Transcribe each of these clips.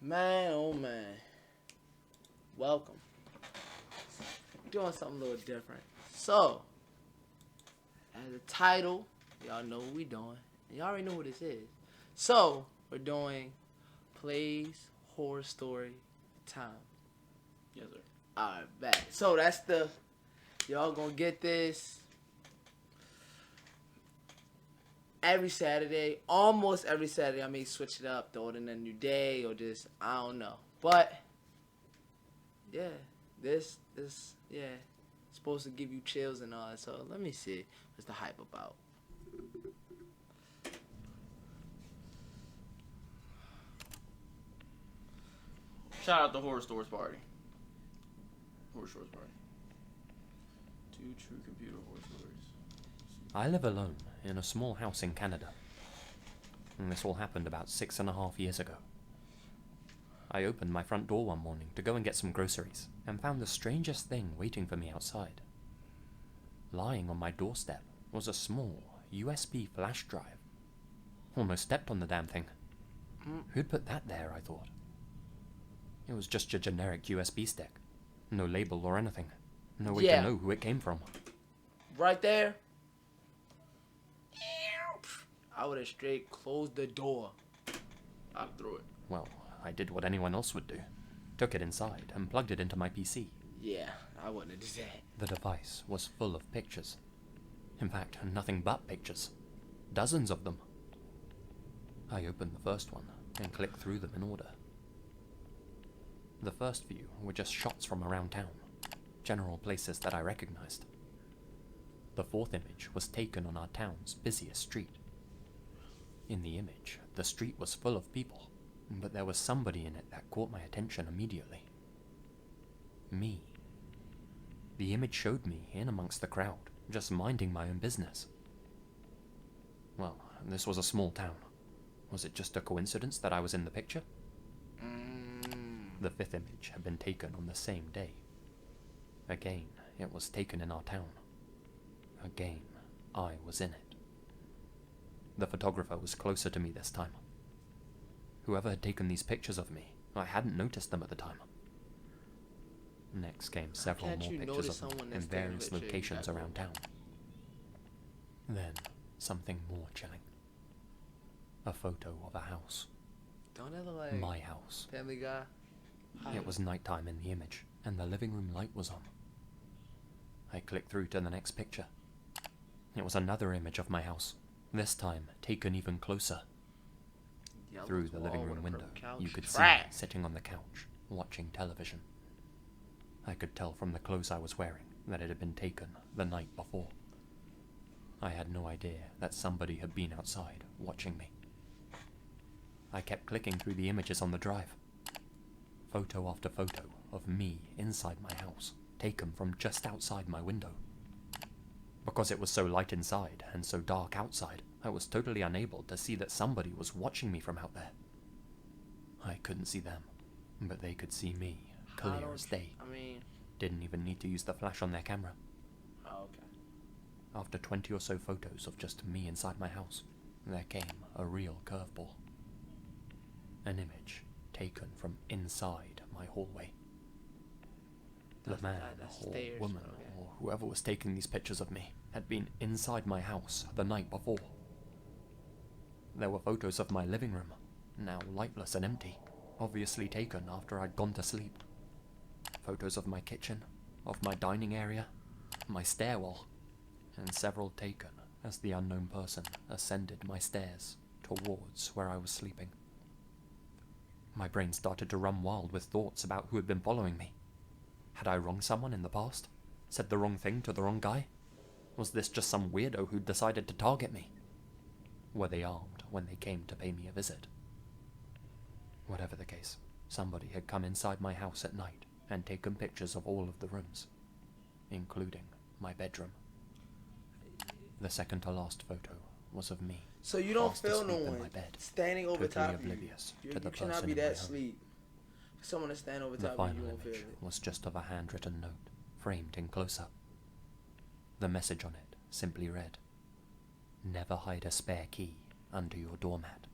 Man, oh man. Welcome. Doing something a little different. So, as a title, y'all know what we doing. Y'all already know what this is. So, we're doing Plays Horror Story Time. Yes, sir. Alright, back. So, that's the... Y'all gonna get this every Saturday. Almost every Saturday. I may switch it up, throw it in a new day, or just, I don't know. But, yeah. This, yeah. Supposed to give you chills and all that. So, let me see. What's the hype about? Shout out the Horror Stores Party. Horror Stores Party. Two true computer horror stories. I live alone in a small house in Canada. And this all happened about 6.5 years ago. I opened my front door one morning to go and get some groceries and found the strangest thing waiting for me outside. Lying on my doorstep was a small USB flash drive. Almost stepped on the damn thing. Who'd put that there, I thought. It was just your generic USB stick. No label or anything. No way to know who it came from. Right there. I would have straight closed the door. I'd throw it. Well, I did what anyone else would do. Took it inside and plugged it into my PC. Yeah, I wouldn't have did that. The device was full of pictures. In fact, nothing but pictures. Dozens of them. I opened the first one and clicked through them in order. The first few were just shots from around town, general places that I recognized. The fourth image was taken on our town's busiest street. In the image, the street was full of people, but there was somebody in it that caught my attention immediately. Me. The image showed me in amongst the crowd, just minding my own business. Well, this was a small town. Was it just a coincidence that I was in the picture? The fifth image had been taken on the same day. Again, it was taken in our town. Again, I was in it. The photographer was closer to me this time. Whoever had taken these pictures of me, I hadn't noticed them at the time. Next came several more pictures of me in various locations around town. Then, something more chilling. A photo of a house. Don't it look like my house. Family Guy? It was nighttime in the image, and the living room light was on. I clicked through to the next picture. It was another image of my house, this time taken even closer. Through the living room window, you could see me sitting on the couch, watching television. I could tell from the clothes I was wearing that it had been taken the night before. I had no idea that somebody had been outside watching me. I kept clicking through the images on the drive. Photo after photo of me inside my house, taken from just outside my window. Because it was so light inside and so dark outside, I was totally unable to see that somebody was watching me from out there. I couldn't see them, but they could see me, clear as day. Didn't even need to use the flash on their camera. Oh, okay. After 20 or so photos of just me inside my house, there came a real curveball. An image taken from inside my hallway. The man or woman or whoever was taking these pictures of me had been inside my house the night before. There were photos of my living room, now lightless and empty, obviously taken after I'd gone to sleep. Photos of my kitchen, of my dining area, my stairwell, and several taken as the unknown person ascended my stairs towards where I was sleeping. My brain started to run wild with thoughts about who had been following me. Had I wronged someone in the past? Said the wrong thing to the wrong guy? Was this just some weirdo who'd decided to target me? Were they armed when they came to pay me a visit? Whatever the case, somebody had come inside my house at night and taken pictures of all of the rooms, including my bedroom. The second to last photo was of me. So you don't feel no in one my bed, standing over totally top of you. oblivious You to the cannot person be in my that home. sleep. Someone to stand over The top of you, final you won't feel image it. was just of a handwritten note, framed in close-up. The message on it simply read, "Never hide a spare key under your doormat."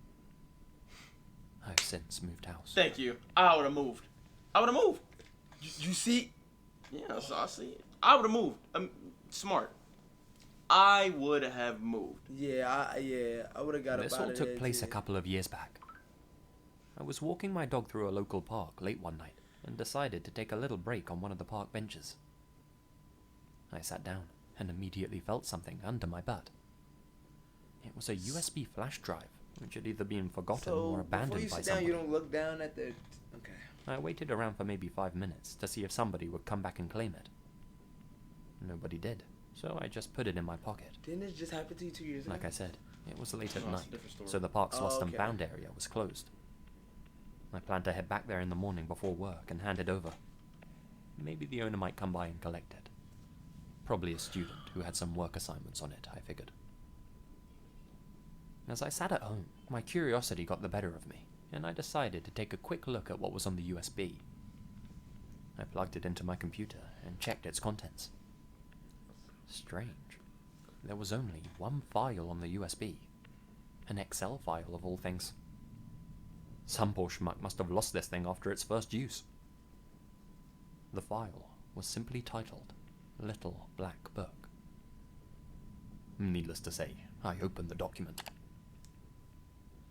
I've since moved house. Thank you. I would have moved. I would have moved. You see? Yeah, so I see it. I would have moved. Smart. I would have moved. Yeah, I would have got This up out all of took there, place too. a couple of years back. I was walking my dog through a local park late one night and decided to take a little break on one of the park benches. I sat down and immediately felt something under my butt. It was a USB flash drive, which had either been forgotten or abandoned before by you sit down, somebody. you don't look down at the... Okay. I waited around for maybe 5 minutes to see if somebody would come back and claim it. Nobody did, so I just put it in my pocket. Didn't this just happen to you 2 years ago? Like I said, it was late at Oh, it's a night, different story. so the park's lost and okay. found area was closed. I planned to head back there in the morning before work and hand it over. Maybe the owner might come by and collect it. Probably a student who had some work assignments on it, I figured. As I sat at home, my curiosity got the better of me, and I decided to take a quick look at what was on the USB. I plugged it into my computer and checked its contents. Strange. There was only one file on the USB. An Excel file of all things. Some poor schmuck must have lost this thing after its first use. The file was simply titled Little Black Book. Needless to say, I opened the document.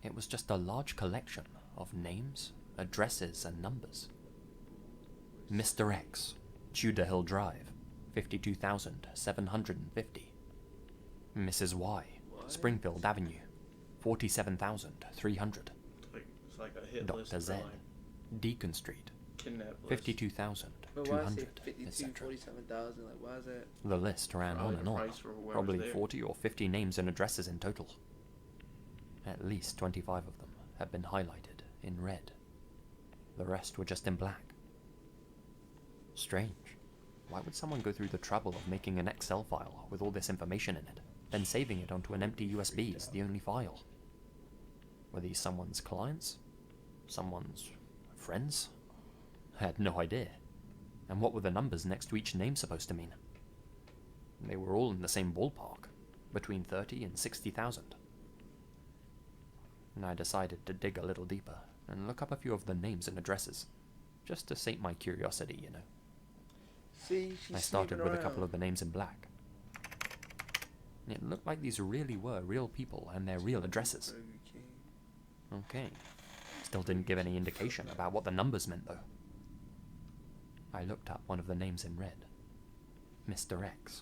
It was just a large collection of names, addresses, and numbers. Mr. X, Tudor Hill Drive, 52,750. Mrs. Y, Springfield Avenue, 47,300. It's like a hit list. Dr. Z, for, like, Deacon Street, kidnap list. but why is 52,200, it 52, etc. 47,000? Like, why is that? The list ran Probably on and the on, price for whoever's probably there. 40 or 50 names and addresses in total. At least 25 of them had been highlighted in red. The rest were just in black. Strange. Why would someone go through the trouble of making an Excel file with all this information in it, then saving it onto an empty USB as the only file? Were these someone's clients? Someone's friends? I had no idea. And what were the numbers next to each name supposed to mean? They were all in the same ballpark, between 30 and 60,000. And I decided to dig a little deeper and look up a few of the names and addresses, just to sate my curiosity, you know. See, she's I started sneaking with a around. couple of the names in black. It looked like these really were real people and their real addresses. Burger King. Okay. Still didn't give any indication about what the numbers meant, though. I looked up one of the names in red. Mr. X.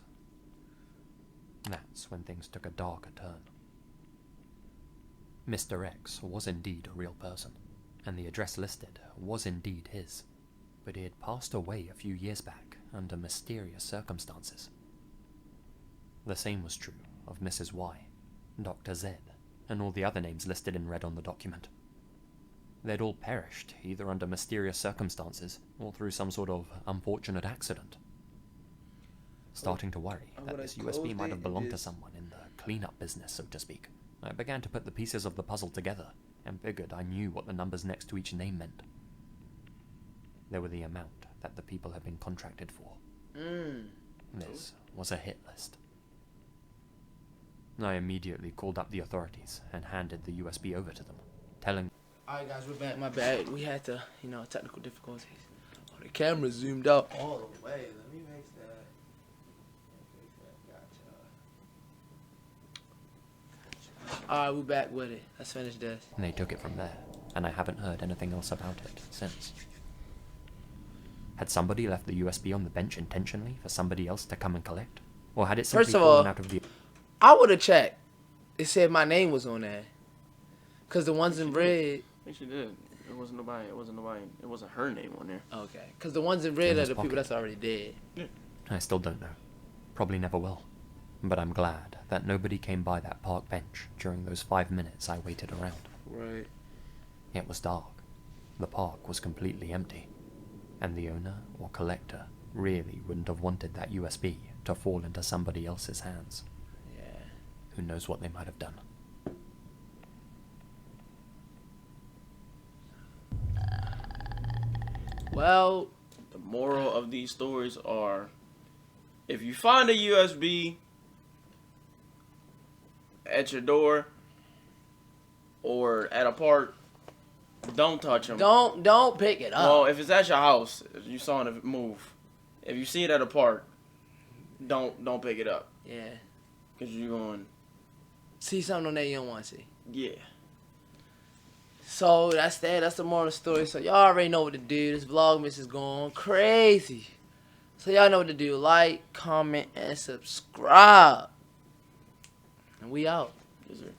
That's when things took a darker turn. Mr. X was indeed a real person, and the address listed was indeed his, but he had passed away a few years back under mysterious circumstances. The same was true of Mrs. Y, Dr. Z, and all the other names listed in red on the document. They'd all perished, either under mysterious circumstances or through some sort of unfortunate accident. Starting to worry I that would've this USB closed might it have and belonged to just- someone in the cleanup business, so to speak, I began to put the pieces of the puzzle together and figured I knew what the numbers next to each name meant. They were the amount that the people had been contracted for. This was a hit list. I immediately called up the authorities and handed the USB over to them, telling Alright, guys, we're back. My bad. We had to, technical difficulties. Oh, the camera zoomed out all the way. Let me fix that. Gotcha. Alright, we're back with it. Let's finish this. and they took it from there, and I haven't heard anything else about it since. Had somebody left the USB on the bench intentionally for somebody else to come and collect? Or had it simply First of fallen all, out of the... I would have checked. It said my name was on there. Because the ones in red... I think she did. It wasn't nobody. It wasn't her name on there. Okay. Because the ones in red In are his the people pocket. that's already dead. I still don't know. Probably never will. But I'm glad that nobody came by that park bench during those 5 minutes I waited around. Right. It was dark. The park was completely empty. And the owner or collector really wouldn't have wanted that USB to fall into somebody else's hands. Yeah. Who knows what they might have done. Well, The moral of these stories are, if you find a USB at your door or at a park, Don't touch them. Don't pick it up. Well, if it's at your house, if you saw it move. If you see it at a park, don't pick it up. Yeah. Because you're going, See something on there you don't want to see. yeah. So that's that. That's the moral of the story. So y'all already know what to do. This Vlogmas is going crazy. So y'all know what to do. Like, comment, and subscribe. And we out. Yes, sir.